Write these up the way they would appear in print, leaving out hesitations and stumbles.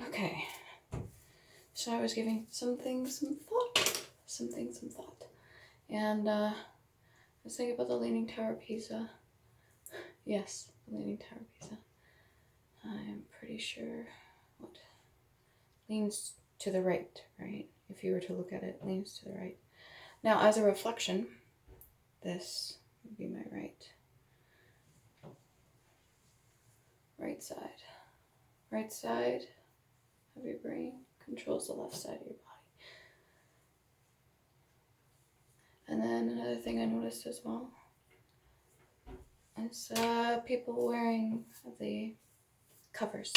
Okay. So I was giving something some thought. And I was thinking about the Leaning Tower of Pisa. Yes, the Leaning Tower of Pisa. I'm pretty sure what leans to the right, right? If you were to look at it, it leans to the right. Now, as a reflection, this would be my right side. Right side of your brain controls the left side of your body. And then another thing I noticed as well is people wearing the covers.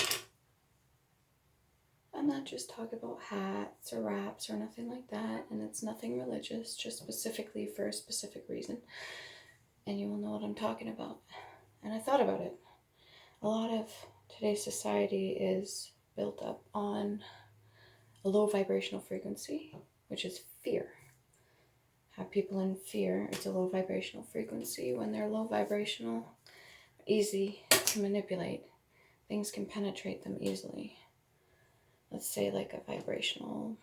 I'm not just talking about hats or wraps or nothing like that, and it's nothing religious, just specifically for a specific reason. And you will know what I'm talking about. And I thought about it. A lot of today's society is built up on a low vibrational frequency, which is fear. Have people in fear, it's a low vibrational frequency. When they're low vibrational, easy to manipulate. Things can penetrate them easily. Let's say like a vibrational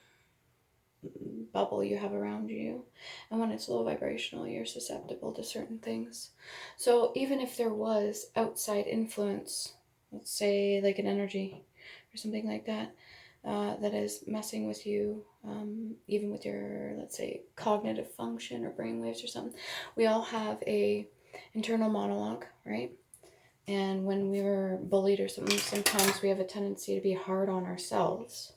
bubble you have around you. And when it's low vibrational, you're susceptible to certain things. So even if there was outside influence, let's say like an energy or something like that, that is messing with you, even with your, let's say, cognitive function or brainwaves or something. We all have a internal monologue, right? And when we were bullied or something, sometimes we have a tendency to be hard on ourselves,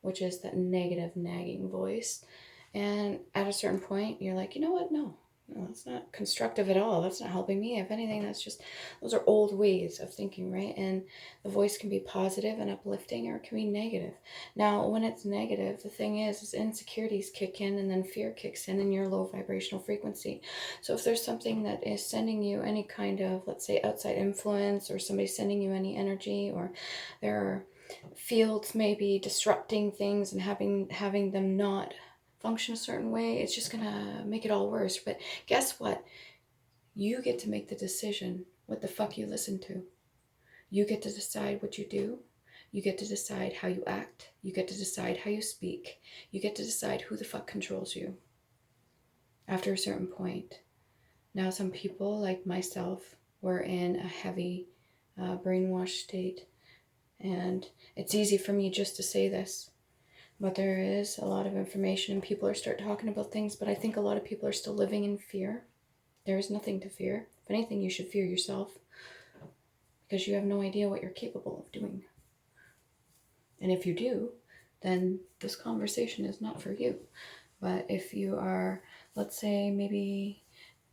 which is that negative, nagging voice. And at a certain point, you're like, you know what? No, that's not constructive at all. That's not helping me. If anything, that's just, those are old ways of thinking, right? And the voice can be positive and uplifting, or it can be negative. Now, when it's negative, the thing is insecurities kick in, and then fear kicks in, and you're low vibrational frequency. So if there's something that is sending you any kind of, let's say, outside influence, or somebody sending you any energy, or there are fields maybe disrupting things and having them not function a certain way, it's just gonna make it all worse. But guess what? You get to make the decision what the fuck you listen to. You get to decide what you do. You get to decide how you act. You get to decide how you speak. You get to decide who the fuck controls you after a certain point. Now, some people, like myself, were in a heavy brainwash state. And it's easy for me just to say this, but there is a lot of information and people are start talking about things, but I think a lot of people are still living in fear. There is nothing to fear. If anything, you should fear yourself, because you have no idea what you're capable of doing. And if you do, then this conversation is not for you. But if you are, let's say, maybe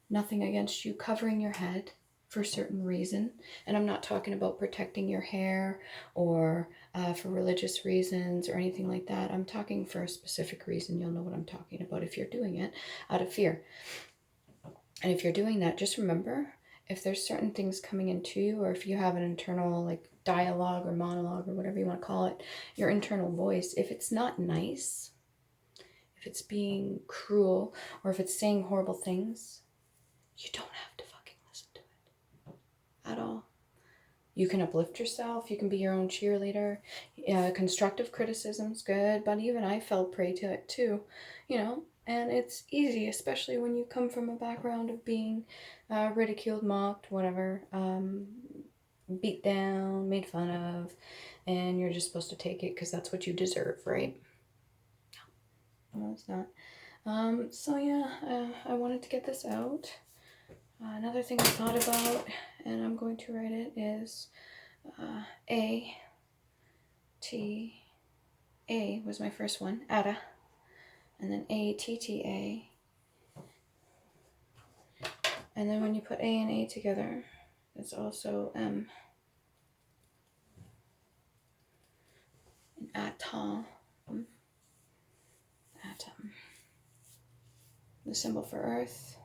nothing against you covering your head for a certain reason, and I'm not talking about protecting your hair or for religious reasons or anything like that. I'm talking for a specific reason. You'll know what I'm talking about if you're doing it out of fear. And if you're doing that, just remember, if there's certain things coming into you, or if you have an internal like dialogue or monologue or whatever you want to call it, your internal voice, if it's not nice, if it's being cruel, or if it's saying horrible things, you don't have to fucking listen to it at all. You can uplift yourself. You can be your own cheerleader. Constructive criticism's good, but even I fell prey to it too, you know. And it's easy, especially when you come from a background of being ridiculed, mocked, whatever, beat down, made fun of, and you're just supposed to take it because that's what you deserve, right? No, it's not. So yeah, I wanted to get this out. Another thing I thought about, and I'm going to write it, is A was my first one, Ada, and then ATTA, and then when you put A and A together, it's also M, an atom, atom. The symbol for Earth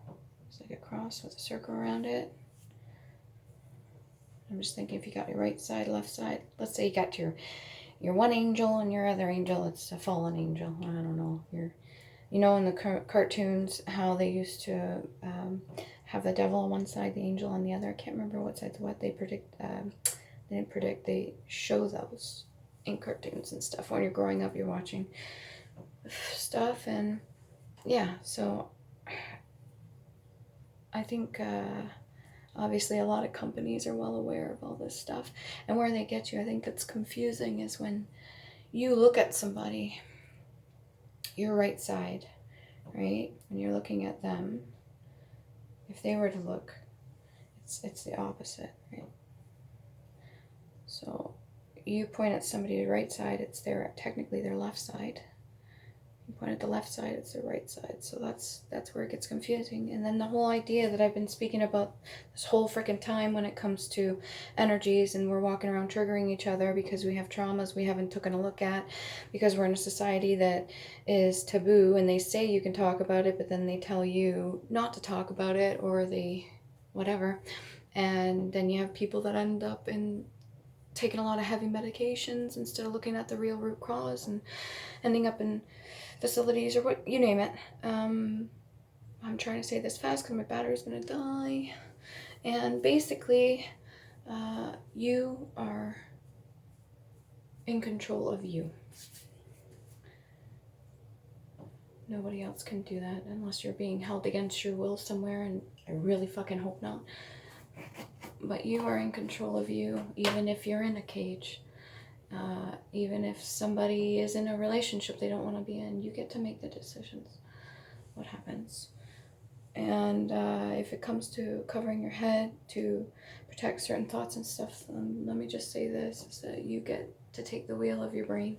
is like a cross with a circle around it. I'm just thinking, if you got your right side, left side, let's say you got your one angel and your other angel, it's a fallen angel. I don't know. You know, in the cartoons, how they used to have the devil on one side, the angel on the other. I can't remember what side's what. They didn't predict. They show those in cartoons and stuff. When you're growing up, you're watching stuff, and yeah, so I think obviously a lot of companies are well aware of all this stuff, and where they get you, I think that's confusing, is when you look at somebody, your right side, right, when you're looking at them, if they were to look, it's the opposite, right? So you point at somebody's right side, it's technically their left side. You point at the left side, it's the right side. So that's where it gets confusing. And then the whole idea that I've been speaking about this whole freaking time when it comes to energies, and we're walking around triggering each other because we have traumas we haven't taken a look at, because we're in a society that is taboo, and they say you can talk about it, but then they tell you not to talk about it, or they whatever. And then you have people that end up in taking a lot of heavy medications instead of looking at the real root cause, and ending up in facilities, or what, you name it. I'm trying to say this fast because my battery's gonna die. And basically, you are in control of you. Nobody else can do that unless you're being held against your will somewhere, and I really fucking hope not. But you are in control of you, even if you're in a cage. Even if somebody is in a relationship they don't want to be in, you get to make the decisions what happens. And if it comes to covering your head to protect certain thoughts and stuff, let me just say this, is that you get to take the wheel of your brain.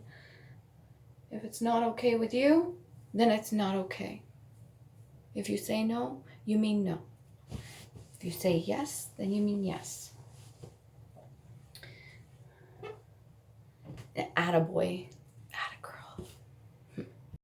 If it's not okay with you, then it's not okay. If you say no, you mean no. If you say yes, then you mean yes. Attaboy.